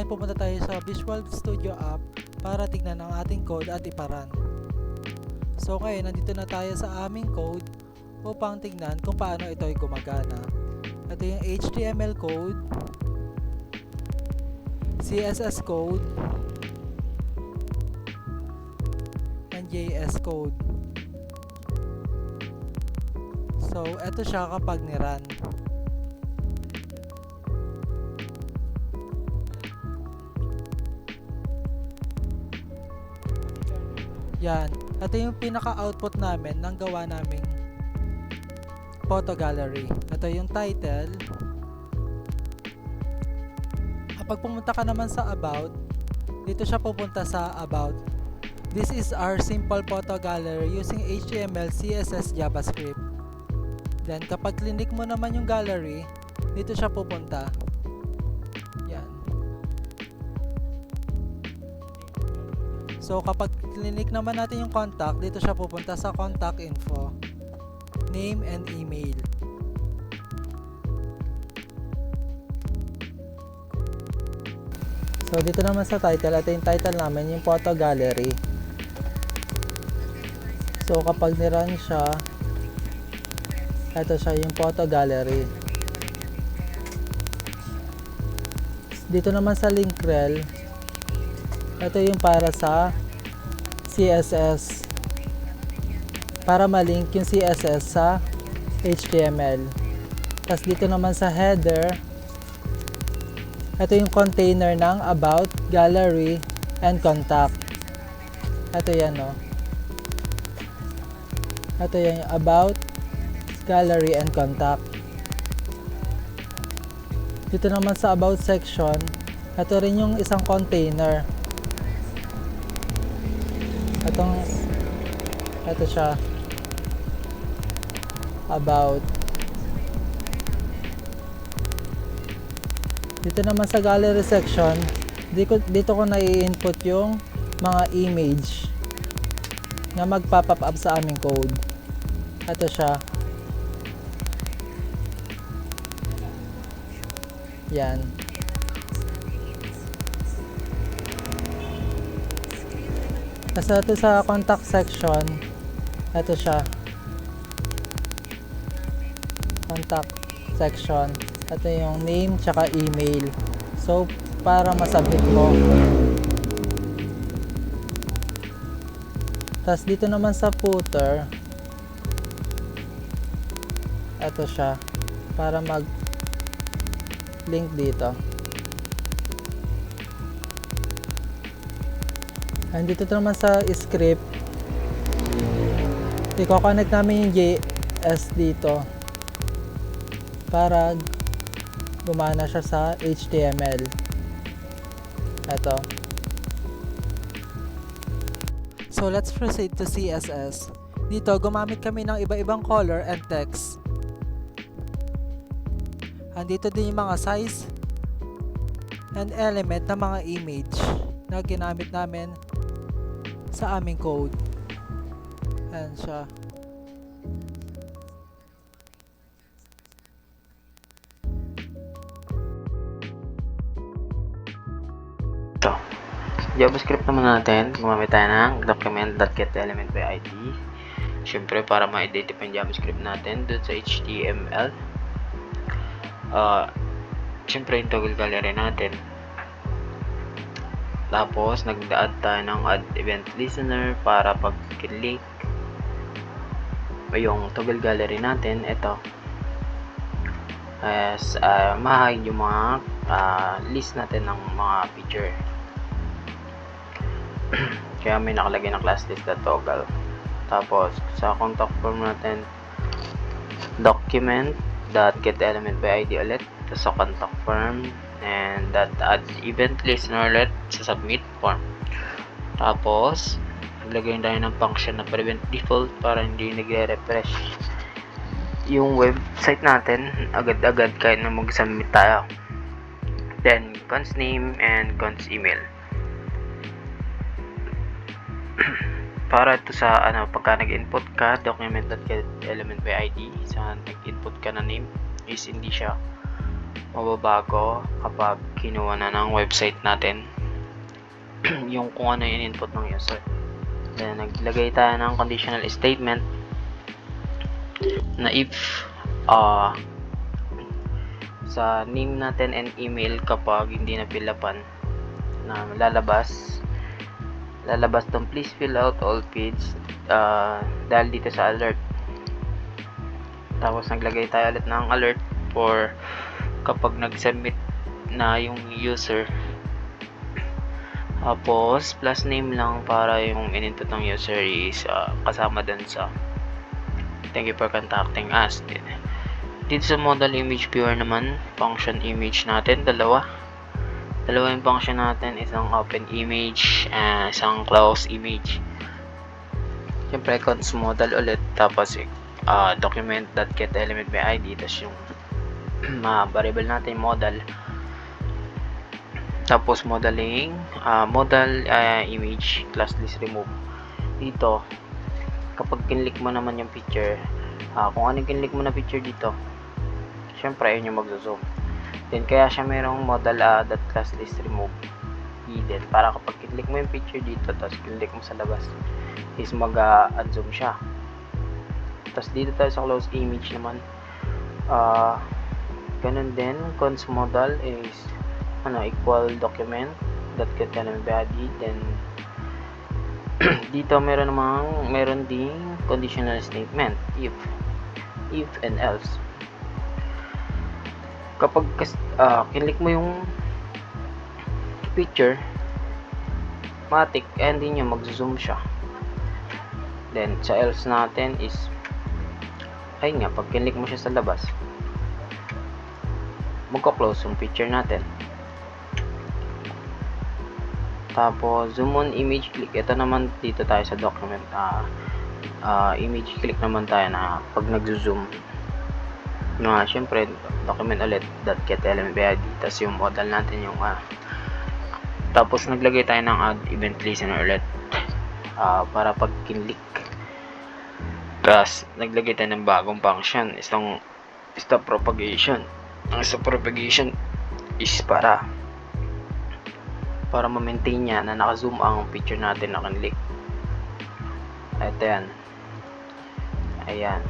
ngayon pupunta tayo sa Visual Studio app para tignan ang ating code at iparun. So ngayon, nandito na tayo sa aming code upang tignan kung paano ito ay gumagana. Ito yung HTML code, CSS code, and JS code. So, ito siya kapag ni-run. Yan. Ito yung pinaka-output namin ng gawa naming photo gallery. Ito yung title. Kapag pumunta ka naman sa about, dito siya pupunta sa about. This is our simple photo gallery using HTML, CSS, JavaScript. Then, kapag clinic mo naman yung gallery, dito siya pupunta. Yan. So, kapag clinic naman natin yung contact, dito siya pupunta sa contact info, name and email. So, dito naman sa title, ito yung title namin, yung photo gallery. So, kapag ni-run siya, ito siya yung photo gallery. Dito naman sa link rel, ito yung para sa CSS. Para malink yung CSS sa HTML. Tapos dito naman sa header, ito yung container ng about, gallery, and contact. Ito yan, no? Ito yan yung about, gallery, and contact. Dito naman sa about section, ito rin yung isang container. Ito siya, about. Dito naman sa gallery section, dito ko na i-input yung mga image na magpa-pop up sa aming code. Ito siya. Yan. Kasi ito sa contact section, ito siya. Contact section. Ito yung name tsaka email. So, para masubmit mo. Tapos dito naman sa footer, ito siya. Para mag-link dito. And dito naman sa script, i-connect namin yung JS dito para gumana siya sa HTML. Ito. So let's proceed to CSS. Dito gumamit kami ng iba-ibang color and text. Andito din yung mga size and element ng mga image na ginamit namin sa aming code. Ayan siya. So, JavaScript naman natin, gumamit tayo ng document.getElementById. Siyempre, para ma-identify yung JavaScript natin doon sa HTML. Siyempre, yung toggle gallery natin. Tapos, nag-add tayo ng add event listener para pag-click yung toggle gallery natin. Ito. Ma-hide yung mga list natin ng mga feature. Kaya may nakalagay na class list.toggle. Tapos, sa contact form natin, document.getElementById ulit. Tapos sa contact form, and add event listener ulit sa submit form. Tapos, naglagay tayo ng function na prevent default para hindi nagre-refresh yung website natin agad-agad kahit na mag-submit tayo. Then, cons name and cons email. Para ito sa pagka nag-input ka, document.getElementById, sa nag-input ka na name is hindi siya mababago kapag kinuha na ng website natin yung kung ano yung input ng user. Then naglagay tayo ng conditional statement na if sa name natin and email kapag hindi na fill-upan na lalabas tong please fill out all fields dahil dito sa alert. Tapos naglagay tayo ulit ng alert for kapag nag-submit na yung user. Tapos plus name lang para yung in-input ng user is kasama dun sa thank you for contacting us. Dito sa model image viewer naman, function image natin dalawa yung function natin, isang open image and isang close image. Siyempre cons model ulit, tapos document.getElementById, tapos yung variable natin model, tapos modeling model image class list remove. Dito kapag kinlik mo naman yung picture, kung ano kinlik mo na picture dito, syempre ayun yung magzo-zoom. Then kaya siya mayroong model class list remove hidden, para kapag kinlik mo yung picture dito tapos kinlik mo sa labas is mag-unzoom siya. Tapos dito tayo sa close image naman, ganun din, cons model is equal document.getElementBody. Then dito meron ding conditional statement if and else. Kapag kinlik mo yung picture, matik hindi niya mag-zoom siya. Then sa else natin is ayun nga, pag kinlik mo siya sa labas, magko-close yung picture natin. Tapos zoom on image click, ito naman dito tayo sa document, image click naman tayo na pag nag-zoom na syempre document ulit .getElementById, tapos yung model natin yung tapos naglagay tayo ng add event listener ulit para pag kinlik, tapos naglagay tayo ng bagong function, isang stop propagation. Ang stop propagation is para ma-maintain niya na naka-zoom ang picture natin na kinlik. Ito yan, ayan.